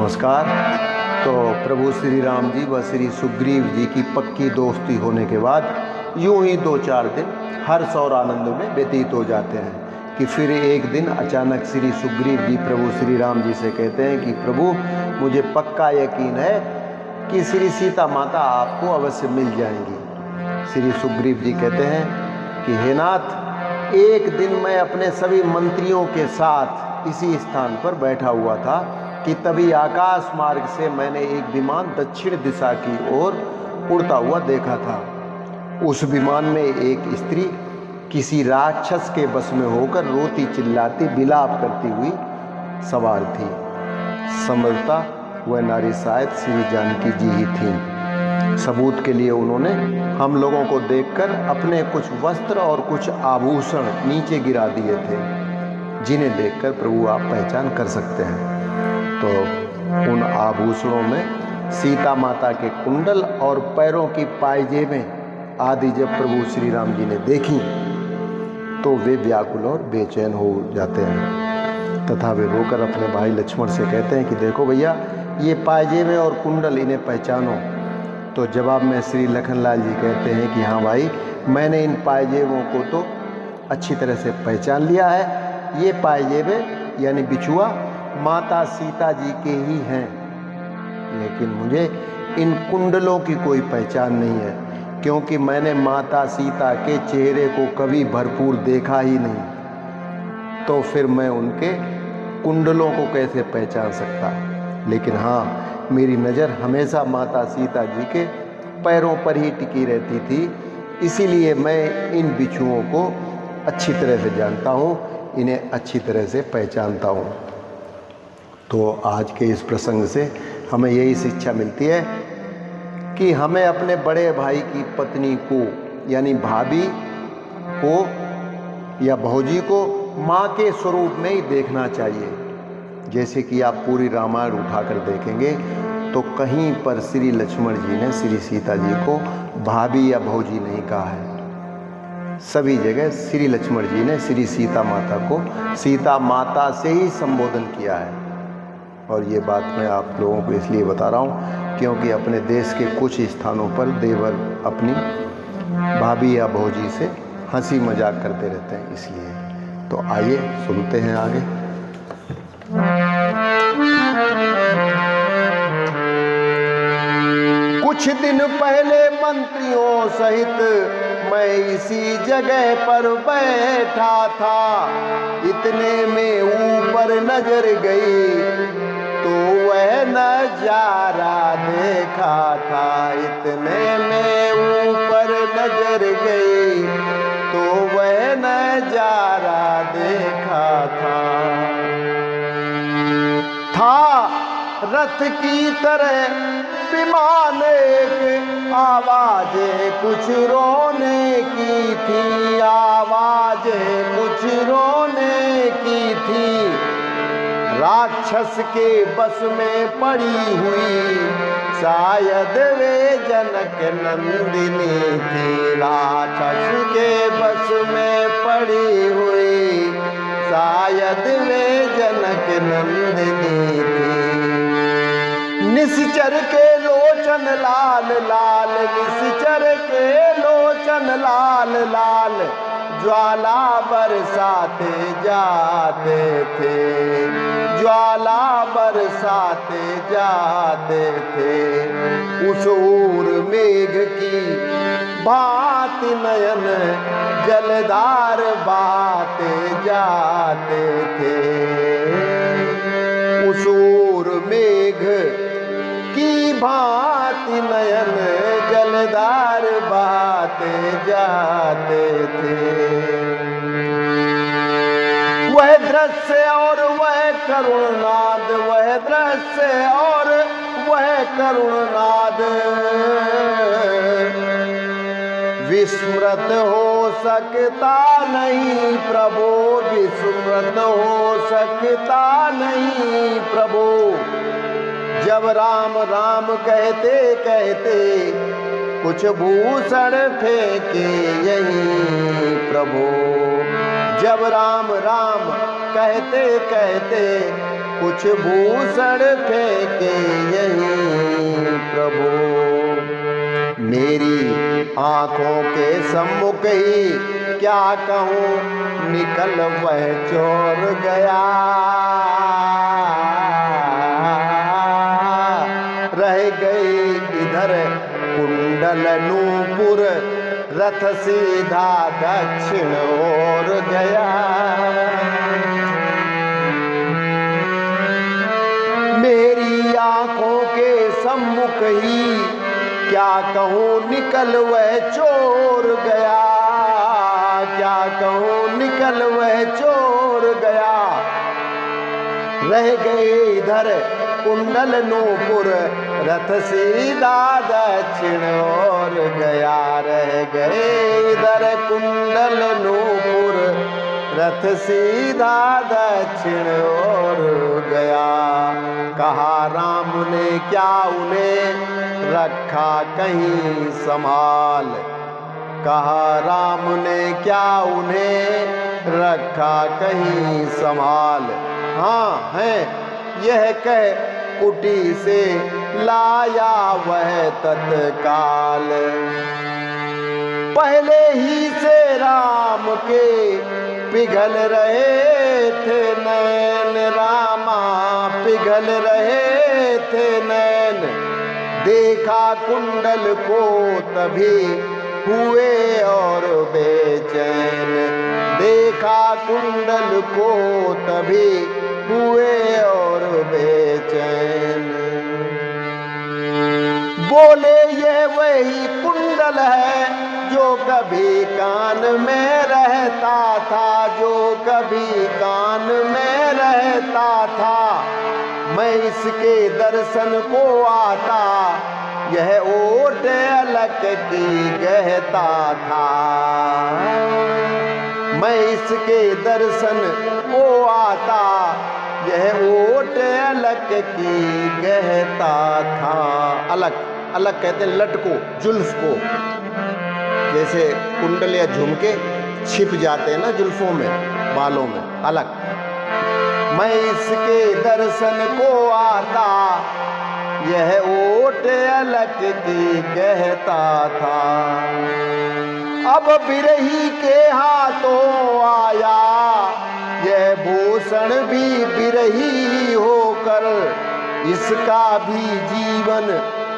नमस्कार। तो प्रभु श्री राम जी व श्री सुग्रीव जी की पक्की दोस्ती होने के बाद यूं ही 2-4 दिन हर्ष और आनंद में व्यतीत हो जाते हैं कि फिर एक दिन अचानक श्री सुग्रीव जी प्रभु श्री राम जी से कहते हैं कि प्रभु, मुझे पक्का यकीन है कि श्री सीता माता आपको अवश्य मिल जाएंगी। श्री सुग्रीव जी कहते हैं कि हे नाथ, एक दिन मैं अपने सभी मंत्रियों के साथ इसी स्थान पर बैठा हुआ था कि तभी आकाश मार्ग से मैंने एक विमान दक्षिण दिशा की ओर उड़ता हुआ देखा था। उस विमान में एक स्त्री किसी राक्षस के बस में होकर रोती चिल्लाती विलाप करती हुई सवार थी। संभवतः वह नारी शायद श्री जानकी जी ही थी। सबूत के लिए उन्होंने हम लोगों को देखकर अपने कुछ वस्त्र और कुछ आभूषण नीचे गिरा दिए थे, जिन्हें देखकर प्रभु आप पहचान कर सकते हैं। तो उन आभूषणों में सीता माता के कुंडल और पैरों की पायजेबें आदि जब प्रभु श्री राम जी ने देखी तो वे व्याकुल और बेचैन हो जाते हैं तथा वे रोकर अपने भाई लक्ष्मण से कहते हैं कि देखो भैया, ये पायजेबें और कुंडल, इन्हें पहचानो। तो जवाब में श्री लखनलाल जी कहते हैं कि हाँ भाई, मैंने इन पायजेबों को तो अच्छी तरह से पहचान लिया है। ये पायजेबें यानी बिछुआ माता सीता जी के ही हैं, लेकिन मुझे इन कुंडलों की कोई पहचान नहीं है, क्योंकि मैंने माता सीता के चेहरे को कभी भरपूर देखा ही नहीं। तो फिर मैं उनके कुंडलों को कैसे पहचान सकता। लेकिन हाँ, मेरी नज़र हमेशा माता सीता जी के पैरों पर ही टिकी रहती थी, इसीलिए मैं इन बिछुओं को अच्छी तरह से जानता हूँ, इन्हें अच्छी तरह से पहचानता हूँ। तो आज के इस प्रसंग से हमें यही शिक्षा मिलती है कि हमें अपने बड़े भाई की पत्नी को यानी भाभी को या भौजी को माँ के स्वरूप में ही देखना चाहिए। जैसे कि आप पूरी रामायण उठाकर देखेंगे तो कहीं पर श्री लक्ष्मण जी ने श्री सीता जी को भाभी या भौजी नहीं कहा है। सभी जगह श्री लक्ष्मण जी ने श्री सीता माता को सीता माता से ही संबोधन किया है। और ये बात मैं आप लोगों को इसलिए बता रहा हूँ क्योंकि अपने देश के कुछ स्थानों पर देवर अपनी भाभी या भौजी से हंसी मजाक करते रहते हैं, इसलिए। तो आइए सुनते हैं आगे। कुछ दिन पहले मंत्रियों सहित मैं इसी जगह पर बैठा था, इतने में ऊपर नजर गई तो वह नजारा देखा था। इतने में ऊपर नजर गई तो वह नजारा देखा था रथ की तरह विमान एक, आवाजें कुछ रोने की थी, आवाजें कुछ रोने की थी। राक्षस के बस में पड़ी हुई शायद वे जनक नंदिनी थी। राक्षस के बस में पड़ी हुई शायद वे जनक नंदिनी थी। निश्चर के लोचन लाल लाल, निश्चर के लोचन लाल लाल, ज्वाला बरसाते जाते थे, ज्वाला बरसाते जाते थे। उस ओर मेघ की भांति नयन जलधार बहाते जाते थे। उस ओर मेघ की भांति नयन जलधार बहाते जाते थे। वह दृश्य और वह करुणनाद, वह दृश्य और वह करुणनाद विस्मृत हो सकता नहीं प्रभु, विस्मृत हो सकता नहीं प्रभु। जब राम राम कहते कहते कुछ भूषण फेंके यहीं प्रभु, जब राम राम कहते कहते कुछ भूषण फेंके आंखों के सम्मुख ही क्या कहूँ निकल वह चोर गया। रह गई इधर कुंडल नूपुर, रथ सीधा दक्षिण ओर गया। मेरी आंखों के सम्मुख ही क्या कहूँ निकल वह चोर गया। क्या कहूँ निकल वह चोर गया। रह गए इधर कुंडल नूपुर, रथ सीधा दक्षिण ओर गया। रह गए इधर कुंडल नूपुर, रथ सीधा दक्षिण ओर गया। कहा राम ने क्या उन्हें रखा कहीं संभाल। कहा राम ने क्या उन्हें रखा कहीं संभाल। हाँ है यह कह कुटी से लाया वह तत्काल। पहले ही से राम के पिघल रहे थे नैन, रामा पिघल रहे थे नैन। देखा कुंडल को तभी हुए और बेचैन। देखा कुंडल को तभी हुए और बेचैन। बोले ये वही कुंडल है जो कभी कान में रहता था, जो कभी कान में रहता था। मैं इसके दर्शन को आता, यह ओट अलग की गहता था। मैं इसके दर्शन को आता, यह ओट अलग की गहता था। अलग अलग कहते हैं लट को, जुल्फ को। जैसे कुंडल या झुमके छिप जाते हैं ना जुल्फों में, बालों में, अलग। मैं इसके दर्शन को आता, यह ओट अलग की कहता था। अब बिरही के हाथों आया, यह भूषण भी बिरही होकर। इसका भी जीवन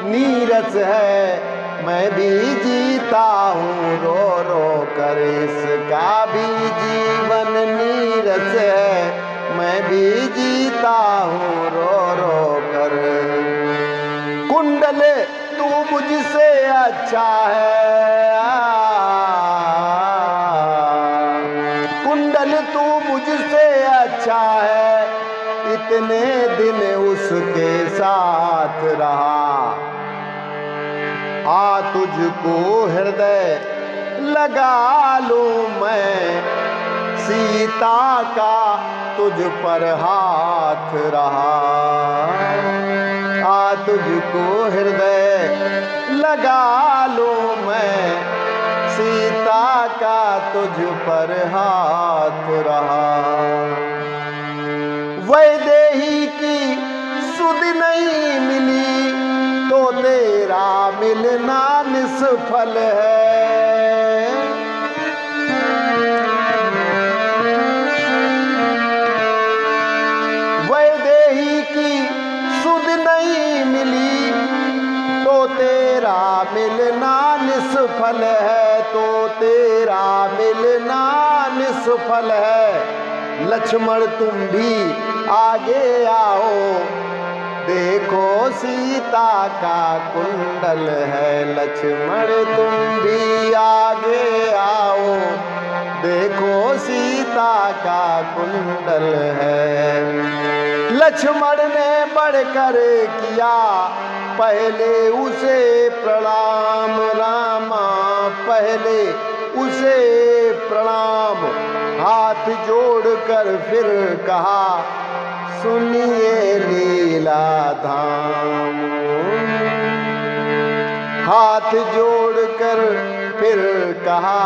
नीरस है, मैं भी जीता हूँ रो रो कर। इसका भी जीवन नीरस है, मैं भी जीता हूँ रो रो कर। कुंडल तू मुझसे अच्छा है, कुंडल तू मुझसे अच्छा है। इतने दिन उसके साथ रहा, आ तुझको हृदय लगा लूं मैं। सीता का तुझ पर हाथ रहा, आ तुझको हृदय लगा लूं मैं। सीता का तुझ पर हाथ रहा। वैदेही की सुध नहीं मिली तो तेरा मिलना निष्फल है। वैदेही की सुध नहीं मिली तो तेरा मिलना निष्फल है, तो तेरा मिलना निष्फल है। लक्ष्मण तुम भी आगे आओ, देखो सीता का कुंडल है। लक्ष्मण तुम भी आगे आओ, देखो सीता का कुंडल है। लक्ष्मण ने बढ़कर किया पहले उसे प्रणाम, रामा पहले उसे प्रणाम। हाथ जोड़कर फिर कहा सुनिए लीला धाम। हाथ जोड़कर फिर कहा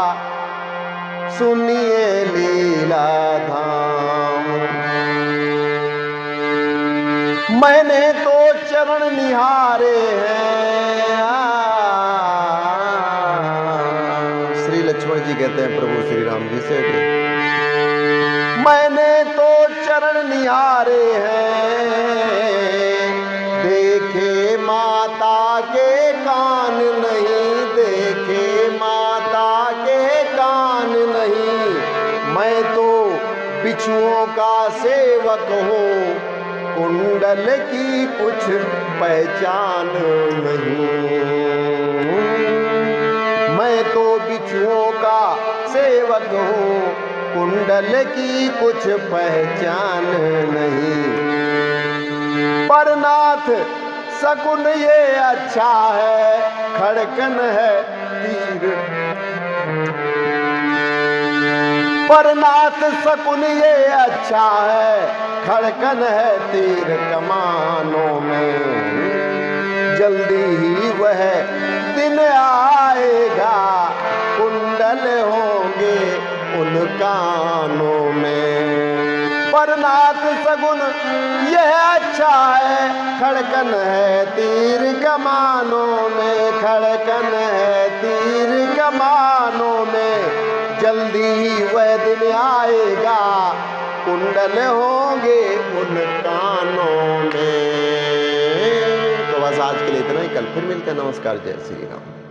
सुनिए लीला धाम। मैंने तो चरण निहारे हैं, राम जी से भी। मैंने तो चरण निहारे हैं, देखे माता के कान नहीं, देखे माता के कान नहीं। मैं तो बिच्छुओं का सेवक हूँ, कुंडल की कुछ पहचान नहीं। मैं तो बिच्छुओं का सेवक हूँ, कुंडल की कुछ पहचान नहीं। पर नाथ शकुन ये अच्छा है, खड़कन है तीर। पर नाथ शकुन ये अच्छा है, खड़कन है तीर कमानों में। जल्दी ही वह दिन आएगा, कुंडल होंगे उन कानों में। पर नाथ शकुन यह अच्छा है, खड़कन है तीर कमानों में, खड़कन है तीर कमानों में। जल्दी ही वह दिन आएगा, कुंडल होंगे उन कानों में। तो बस आज के लिए इतना ही, कल फिर मिलते हैं। नमस्कार, जय श्री राम।